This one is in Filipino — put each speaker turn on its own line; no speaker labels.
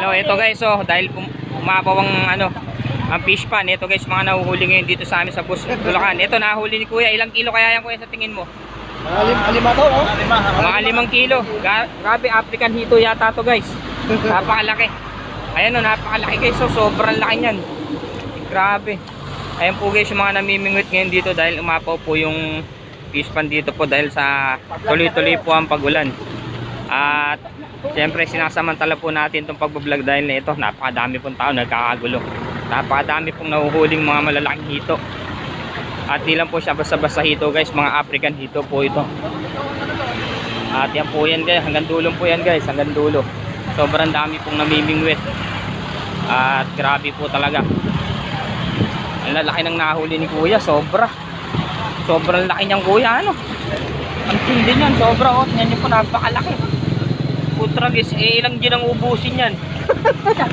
Ayan, ito guys, dahil umapaw ang fish pan. Ito guys, mga nahuhuli ngayon dito sa amin sa Bulacan. Ito, nahuli ni Kuya. Ilang kilo kaya yan, Kuya, sa tingin mo?
Lima to, no?
Mga 5 kilo. Grabe, African hito yata to guys. Napakalaki. Ayan, napakalaki guys. Sobrang laki niyan. Grabe. Ayan po guys, yung mga namimingwit ngayon dito dahil umapaw po yung fish pan dito po dahil sa tuloy-tuloy po ang pag-ulan. At siyempre sinasamantala po natin itong pagbablog dahil na ito, napakadami pong tao nagkakagulo. Napakadami pong nahuhuling mga malalaking hito. At di lang po siya basta-basta hito guys, mga African hito po ito. At yan po yan guys, hanggang dulo po yan guys, hanggang dulo. Sobrang dami pong namimingwit. At grabe po talaga. Ang lalaki ng nahuli ni Kuya, sobra. Sobrang laki niyang Kuya, ano. Ang tindi niyan, sobra. Yan yung po, napakalaki. Putra guys, ilang din ang ubusin yan.